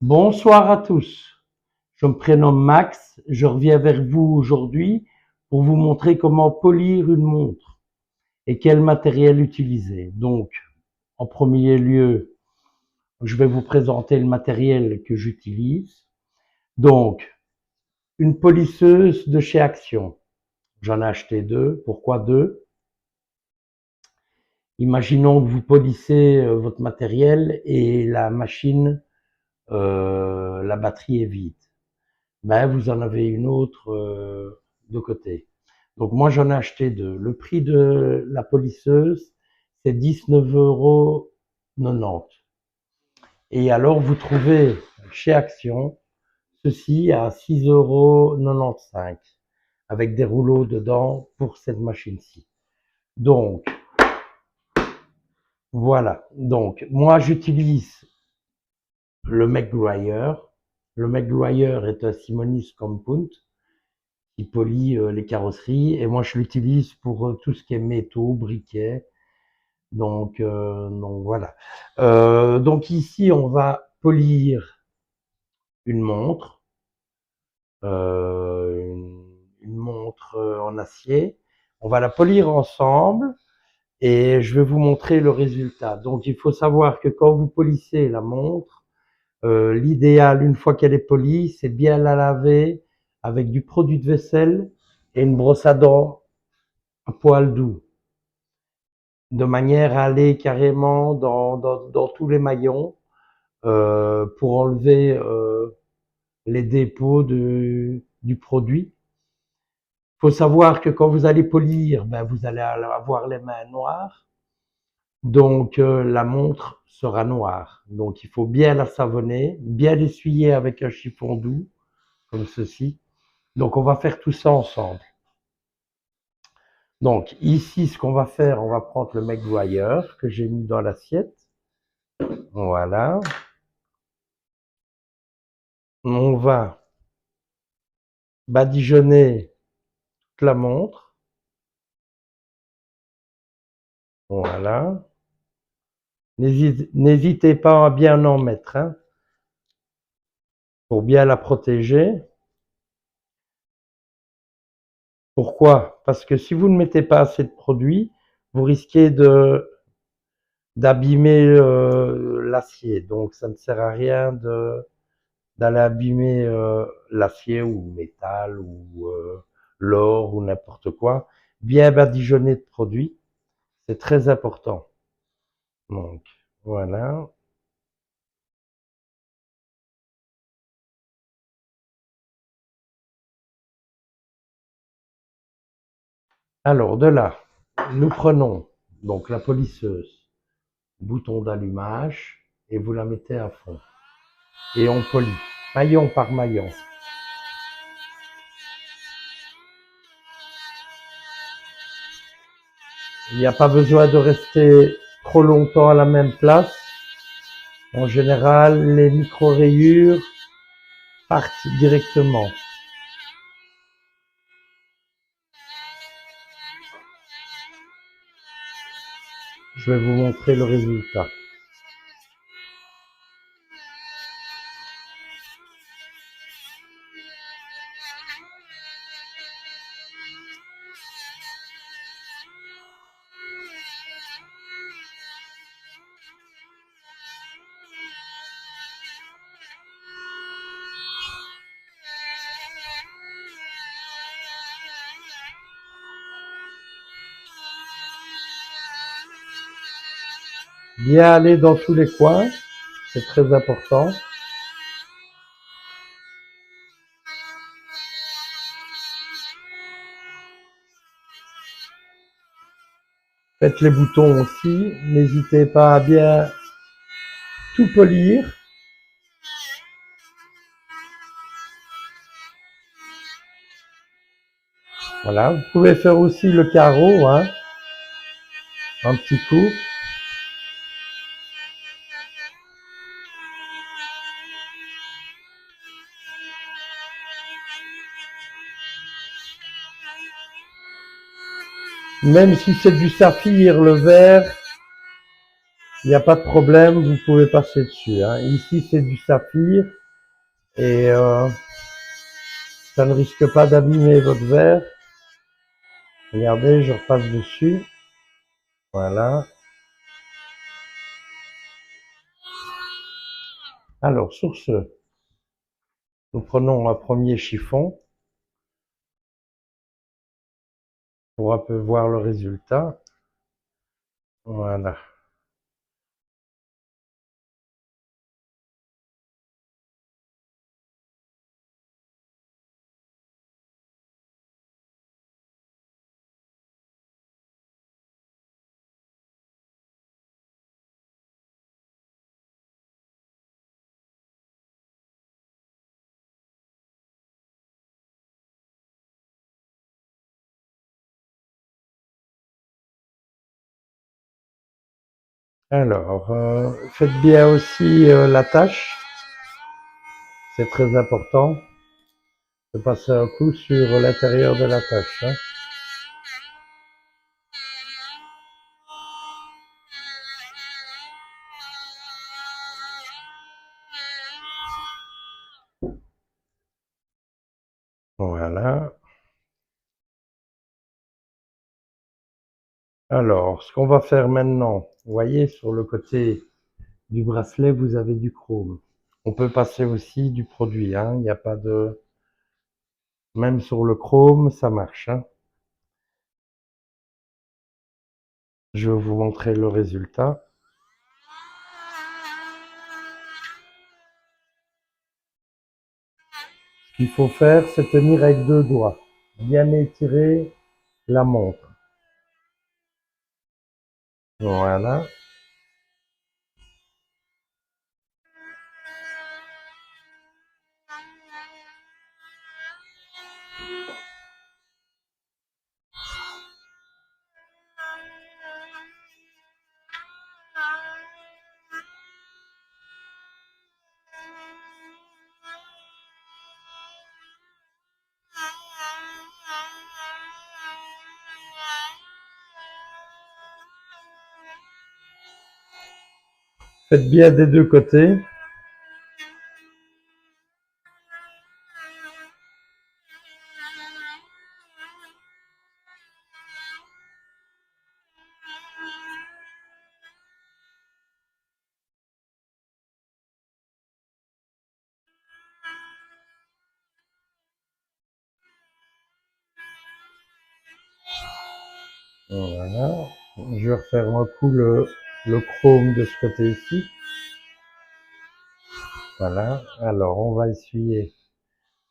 Bonsoir à tous. Je me prénomme Max. Je reviens vers vous aujourd'hui pour vous montrer comment polir une montre et quel matériel utiliser. Donc, en premier lieu, je vais vous présenter le matériel que j'utilise. Donc, une polisseuse de chez Action. J'en ai acheté deux. Pourquoi deux? Imaginons que vous polissez votre matériel et la machine, la batterie est vide. Ben, vous en avez une autre de côté. Donc moi j'en ai acheté deux. Le prix de la polisseuse, c'est 19,90 €. Et alors vous trouvez chez Action ceci à 6,95 € avec des rouleaux dedans pour cette machine-ci. Donc voilà. Donc moi j'utilise le Meguiar. Le Meguiar est un Simonis Compound qui polie les carrosseries et moi je l'utilise pour tout ce qui est métaux, briquets. Donc voilà. Donc ici on va polir une montre, une montre en acier. On va la polir ensemble et je vais vous montrer le résultat. Donc il faut savoir que quand vous polissez la montre, l'idéal une fois qu'elle est polie, c'est bien la laver avec du produit de vaisselle et une brosse à dents à poil doux, de manière à aller carrément dans tous les maillons pour enlever les dépôts du produit. Il faut savoir que quand vous allez polir, ben, vous allez avoir les mains noires, donc la montre sera noire. Donc il faut bien la savonner, bien l'essuyer avec un chiffon doux, comme ceci. Donc on va faire tout ça ensemble. Donc ici, ce qu'on va faire, on va prendre le Meguiar que j'ai mis dans l'assiette. Voilà. On va badigeonner toute la montre. Voilà. N'hésitez pas à bien en mettre, hein, pour bien la protéger. Pourquoi? Parce que si vous ne mettez pas assez de produit, vous risquez d'abîmer l'acier. Donc ça ne sert à rien d'aller abîmer l'acier ou le métal ou l'or ou n'importe quoi. Bien badigeonner de produit, c'est très important. Donc voilà. Alors de là, nous prenons donc la polisseuse, bouton d'allumage, et vous la mettez à fond. Et on polit, maillon par maillon. Il n'y a pas besoin de rester trop longtemps à la même place. En général, les micro-rayures partent directement. Je vais vous montrer le résultat. Bien aller dans tous les coins, c'est très important. Faites les boutons aussi, n'hésitez pas à bien tout polir. Voilà, vous pouvez faire aussi le carreau, hein, un petit coup. Même si c'est du saphir, le verre, Il n'y a pas de problème, vous pouvez passer dessus, hein. Ici, c'est du saphir et ça ne risque pas d'abîmer votre verre. Regardez, je repasse dessus. Voilà. Alors, sur ce, nous prenons un premier chiffon pour un peu voir le résultat. Voilà. Alors, faites bien aussi l'attache. C'est très important de passer un coup sur l'intérieur de l'attache, hein. Voilà. Alors, ce qu'on va faire maintenant, vous voyez, sur le côté du bracelet, vous avez du chrome. On peut passer aussi du produit, hein. Il n'y a pas de... Même sur le chrome, ça marche, hein. Je vais vous montrer le résultat. Ce qu'il faut faire, c'est tenir avec deux doigts. Bien étirer la montre. Voilà. Faites bien des deux côtés. Voilà. Je vais refaire un coup le chrome de ce côté ici. Voilà. Alors, on va essuyer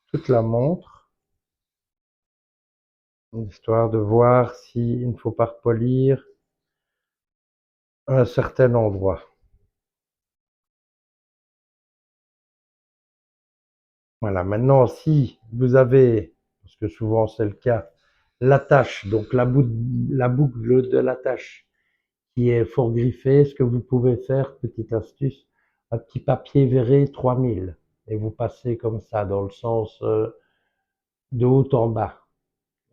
toute la montre, histoire de voir s'il ne faut pas repolir un certain endroit. Voilà. Maintenant, si vous avez, parce que souvent c'est le cas, l'attache, donc la boucle de l'attache qui est fort griffée, ce que vous pouvez faire, petite astuce, un petit papier verré 3000 et vous passez comme ça dans le sens de haut en bas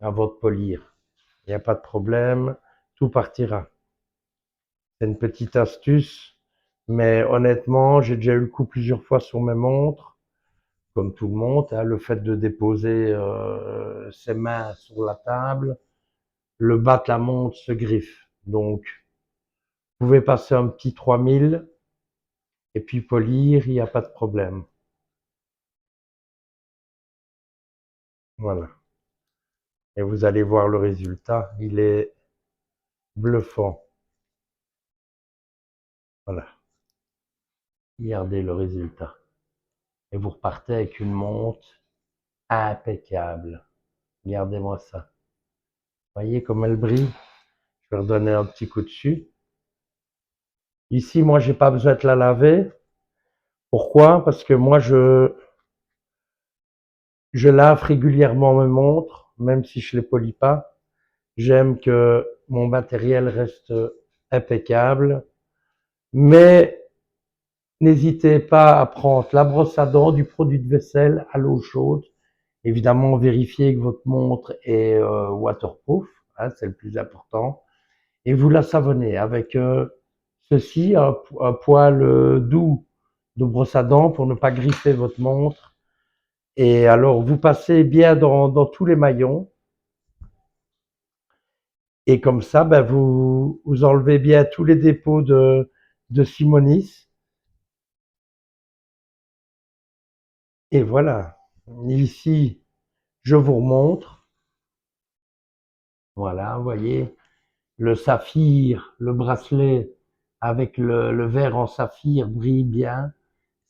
avant de polir. Il n'y a pas de problème, tout partira. C'est une petite astuce, mais honnêtement, j'ai déjà eu le coup plusieurs fois sur mes montres, comme tout le monde, hein, le fait de déposer ses mains sur la table, le bas de la montre se griffe. Donc, vous pouvez passer un petit 3000 et puis polir, il n'y a pas de problème. Voilà. Et vous allez voir le résultat, il est bluffant. Voilà. Regardez le résultat. Et vous repartez avec une montre impeccable. Regardez-moi ça. Voyez comme elle brille? Je vais redonner un petit coup dessus. Ici, moi, j'ai pas besoin de la laver. Pourquoi? Parce que moi, je lave régulièrement mes montres, même si je les polis pas. J'aime que mon matériel reste impeccable. Mais n'hésitez pas à prendre la brosse à dents, du produit de vaisselle à l'eau chaude. Évidemment, vérifiez que votre montre est waterproof, hein, c'est le plus important. Et vous la savonnez avec ceci, un poil doux de brosse à dents pour ne pas griffer votre montre. Et alors, vous passez bien dans tous les maillons. Et comme ça, ben, vous enlevez bien tous les dépôts de Simonis. Et voilà. Ici, je vous remontre. Voilà, vous voyez, le saphir, le bracelet avec le verre en saphir brille bien.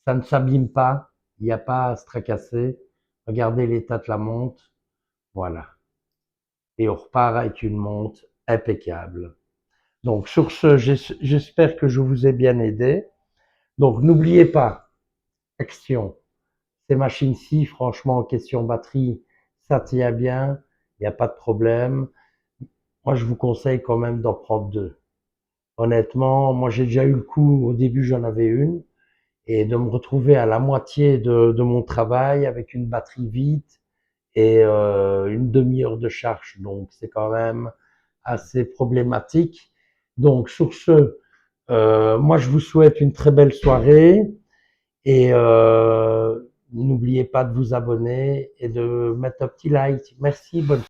Ça ne s'abîme pas. Il n'y a pas à se tracasser. Regardez l'état de la montre. Voilà. Et on repart avec une montre impeccable. Donc, sur ce, j'espère que je vous ai bien aidé. Donc, n'oubliez pas, action. Ces machines-ci, franchement, question batterie, ça tient bien. Il n'y a pas de problème. Moi, je vous conseille quand même d'en prendre deux. Honnêtement, moi, j'ai déjà eu le coup. Au début, j'en avais une. Et de me retrouver à la moitié de mon travail avec une batterie vide et une demi-heure de charge. Donc, c'est quand même assez problématique. Donc, sur ce, moi, je vous souhaite une très belle soirée et n'oubliez pas de vous abonner et de mettre un petit like. Merci, bonne